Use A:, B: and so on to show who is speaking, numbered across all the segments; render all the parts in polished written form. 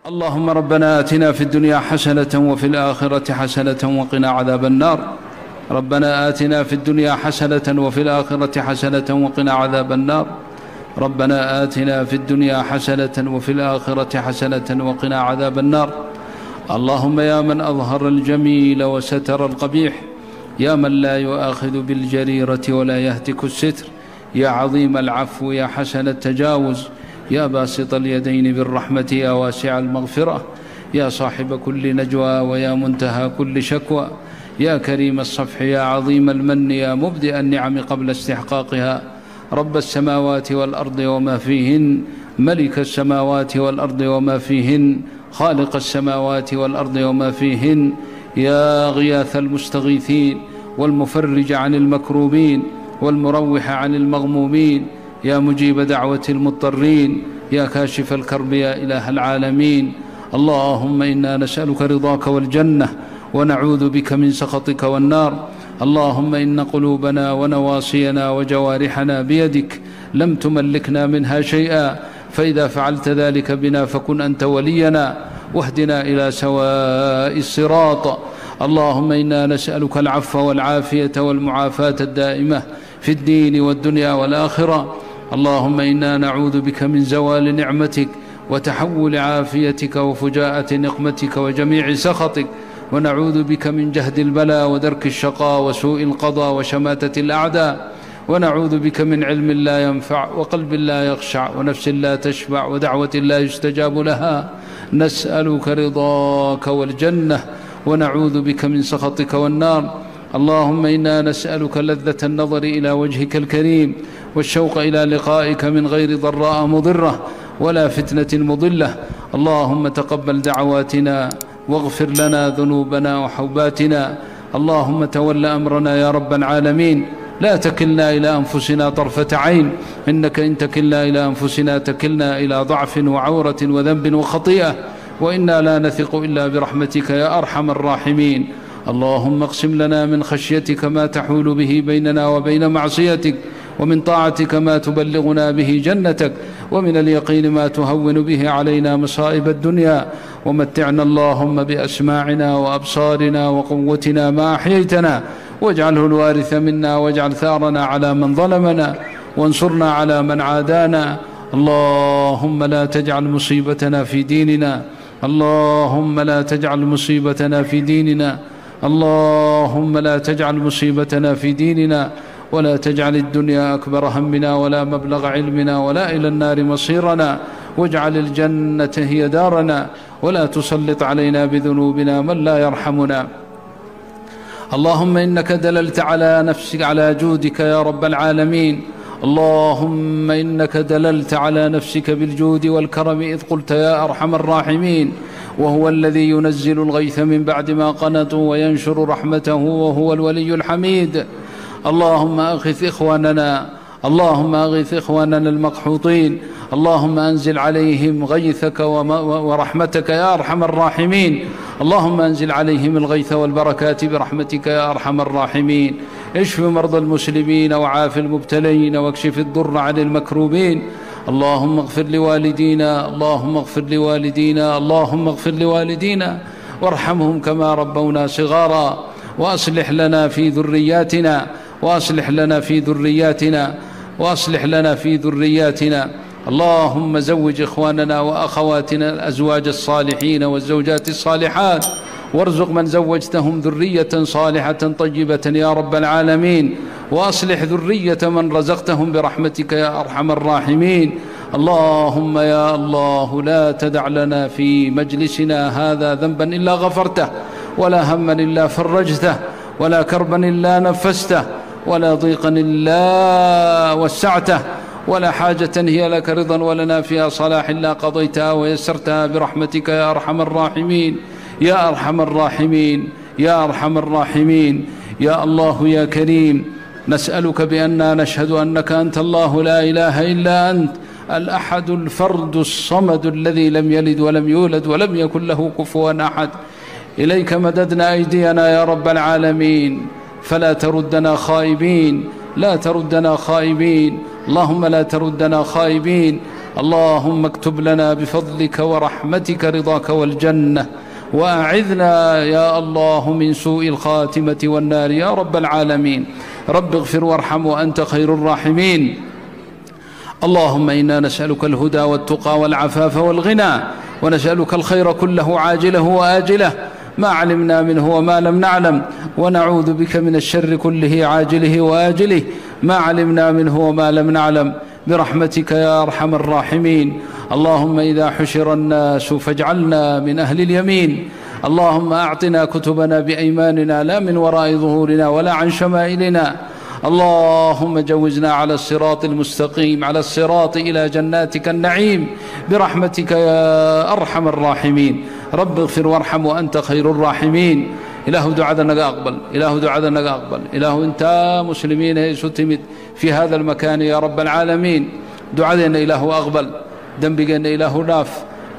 A: اللهم ربنا آتنا في الدنيا حسنة وفي الآخرة حسنة وقنا عذاب النار. ربنا آتنا في الدنيا حسنة وفي الآخرة حسنة وقنا عذاب النار. ربنا آتنا في الدنيا حسنة وفي الآخرة حسنة وقنا عذاب النار. اللهم يا من أظهر الجميل وستر القبيح، يا من لا يؤاخذ بالجريرة ولا يهتك الستر، يا عظيم العفو، يا حسن التجاوز، يا باسط اليدين بالرحمة، يا واسع المغفرة، يا صاحب كل نجوى ويا منتهى كل شكوى، يا كريم الصفح، يا عظيم المن، يا مبدئ النعم قبل استحقاقها، رب السماوات والأرض وما فيهن، ملك السماوات والأرض وما فيهن، خالق السماوات والأرض وما فيهن، يا غياث المستغيثين والمفرج عن المكروبين والمروح عن المغمومين، يا مجيب دعوة المضطرين، يا كاشف الكرب، يا إله العالمين. اللهم إنا نسألك رضاك والجنة ونعوذ بك من سخطك والنار. اللهم إن قلوبنا ونواصينا وجوارحنا بيدك، لم تملكنا منها شيئا، فإذا فعلت ذلك بنا فكن أنت ولينا واهدنا إلى سواء الصراط. اللهم إنا نسألك العفو والعافية والمعافاة الدائمة في الدين والدنيا والآخرة. اللهم إنا نعوذ بك من زوال نعمتك وتحول عافيتك وفجاءة نقمتك وجميع سخطك، ونعوذ بك من جهد البلاء ودرك الشقاء وسوء القضاء وشماتة الأعداء، ونعوذ بك من علم لا ينفع وقلب لا يخشع ونفس لا تشبع ودعوة لا يستجاب لها. نسألك رضاك والجنة ونعوذ بك من سخطك والنار. اللهم إنا نسألك لذة النظر إلى وجهك الكريم والشوق إلى لقائك من غير ضراء مضرة ولا فتنة مضلة. اللهم تقبل دعواتنا واغفر لنا ذنوبنا وحوباتنا. اللهم تول أمرنا يا رب العالمين، لا تكلنا إلى أنفسنا طرفة عين، إنك إن تكلنا إلى أنفسنا تكلنا إلى ضعف وعورة وذنب وخطيئة، وإنا لا نثق إلا برحمتك يا أرحم الراحمين. اللهم اقسم لنا من خشيتك ما تحول به بيننا وبين معصيتك، ومن طاعتك ما تبلغنا به جنتك، ومن اليقين ما تهون به علينا مصائب الدنيا، ومتعنا اللهم بأسماعنا وأبصارنا وقوتنا ما أحييتنا، واجعله الوارث منا، واجعل ثارنا على من ظلمنا، وانصرنا على من عادانا. اللهم لا تجعل مصيبتنا في ديننا، اللهم لا تجعل مصيبتنا في ديننا، اللهم لا تجعل مصيبتنا في ديننا، ولا تجعل الدنيا أكبر همنا ولا مبلغ علمنا ولا إلى النار مصيرنا، واجعل الجنة هي دارنا، ولا تسلط علينا بذنوبنا من لا يرحمنا. اللهم إنك دللت على نفسك على جودك يا رب العالمين. اللهم إنك دللت على نفسك بالجود والكرم إذ قلت يا أرحم الراحمين، وهو الذي ينزل الغيث من بعد ما قنطوا وينشر رحمته وهو الولي الحميد. اللهم أغث إخواننا، اللهم أغث إخواننا المقحوطين، اللهم أنزل عليهم غيثك ورحمتك يا أرحم الراحمين. اللهم أنزل عليهم الغيث والبركات برحمتك يا أرحم الراحمين. اشف مرضى المسلمين وعاف المبتلين واكشف الضر عن المكروبين. اللهم اغفر لوالدينا، اللهم اغفر لوالدينا، اللهم اغفر لوالدينا وارحمهم كما ربونا صغارا، وأصلح لنا في ذرياتنا، وأصلح لنا في ذرياتنا، وأصلح لنا في ذرياتنا. اللهم زوج إخواننا وأخواتنا الأزواج الصالحين والزوجات الصالحات، وارزق من زوجتهم ذرية صالحة طيبة يا رب العالمين، وأصلح ذرية من رزقتهم برحمتك يا أرحم الراحمين. اللهم يا الله لا تدع لنا في مجلسنا هذا ذنبا إلا غفرته، ولا هما إلا فرجته، ولا كربا إلا نفسته، ولا ضيقا إلا وسعته، ولا حاجة هي لك رضا ولنا فيها صلاح إلا قضيتها ويسرتها برحمتك يا أرحم الراحمين، يا أرحم الراحمين، يا أرحم الراحمين. يا الله يا كريم، نسألك بأننا نشهد أنك أنت الله لا إله إلا أنت، الأحد الفرد الصمد الذي لم يلد ولم يولد ولم يكن له كفوا أحد. إليك مددنا أيدينا يا رب العالمين، فلا تردنا خائبين، لا تردنا خائبين، اللهم لا تردنا خائبين. اللهم اكتب لنا بفضلك ورحمتك رضاك والجنة، وأعذنا يا الله من سوء الخاتمة والنار يا رب العالمين. رب اغفر وارحم وأنت خير الراحمين. اللهم إنا نسألك الهدى والتقى والعفاف والغنى، ونسألك الخير كله عاجله وآجله ما علمنا منه وما لم نعلم، ونعوذ بك من الشر كله عاجله وآجله ما علمنا منه وما لم نعلم، برحمتك يا أرحم الراحمين. اللهم إذا حشر الناس فاجعلنا من أهل اليمين. اللهم أعطنا كتبنا بأيماننا لا من وراء ظهورنا ولا عن شمائلنا. اللهم جوزنا على الصراط المستقيم، على الصراط إلى جناتك النعيم، برحمتك يا أرحم الراحمين. رب اغفر وارحم وأنت خير الراحمين. إله دعاءنا أقبل، إله دعاءنا أقبل. إله أنت مسلمين ستمت في هذا المكان يا رب العالمين. دعاءنا إله أقبل، ذنبنا إله ناف،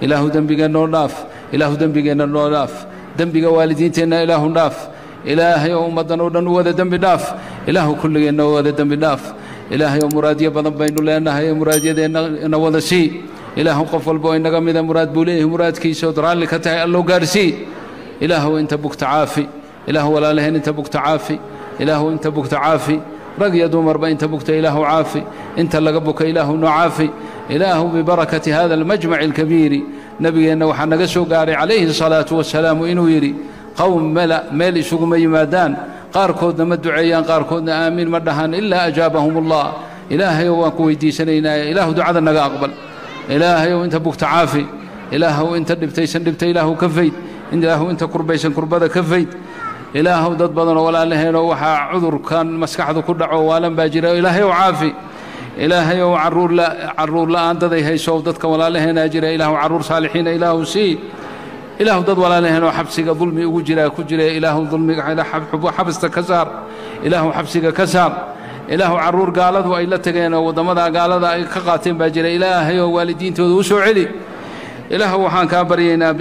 A: إله ذنبنا ناف، إله ذنبنا ناف، ذنب والدينا إله ناف، إله يوم مدن وذا ذنب ناف، إله كل جنة وذا ذنب ناف، إله يوم مرادية بدن بين لنا هي مرادية إن وذا شيء، إله قفل بوين نجم إذا مراد بوليه مراد كيس ودران لك تاي الله قارسي. إله أنت بك عافي، إله ولا له أنت بك عافي، إله أنت بك عافي. رقي دومر بين تبكت إله عافي، أنت لقبك إله نعافي. إله ببركة هذا المجمع الكبير نبينا وحنقسو قاري عليه الصلاة والسلام إنو يري قوم مالي سقم يمادان قاركودنا مدعيان قاركودنا آمين مردهان إلا أجابهم الله. إلهي وكوي دي سنينا إله دعاءنا أقبل. إلهي وإنت بكت عافي، إله وإنت دبتيسن دبت إله كفيت، إله وإنت كربيسن كربذا كفيت. إله ضد بدن ولا لهنا وحا عذر كان مسكحه كدعو ولم باجر. إلهي وعافي، إلهي وعرور لا أنت ذي هي صوتك ولا لهنا أجر. إله وعرور صالحين إله سي. إله ضد ولا لهنا وحبسك ظلمي وجرا كجرا. إله ظلمك على حبست كسر، إله حبسك كسر. إله عرور قالت وإلا تجينا وضمدا قالت كقاتين باجر. إلهي ووالدين توسوا علي. إله وحان كابرينا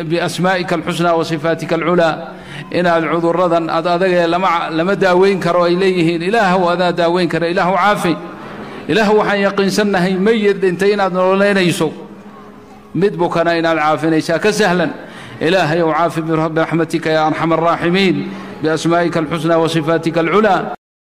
A: بأسمائك الحسنى وصفاتك العلى. إن العذر رضا أداء لما داوين كرو إليه. إله وأذا داوين كرو إله عافي. إله وحان يقين سنه ميت انتين أدنولين يسوق مدبكنا إن العافين يساك سهلا. إلهي وعافي برحمتك يا أرحم الراحمين، بأسمائك الحسنى وصفاتك العلى.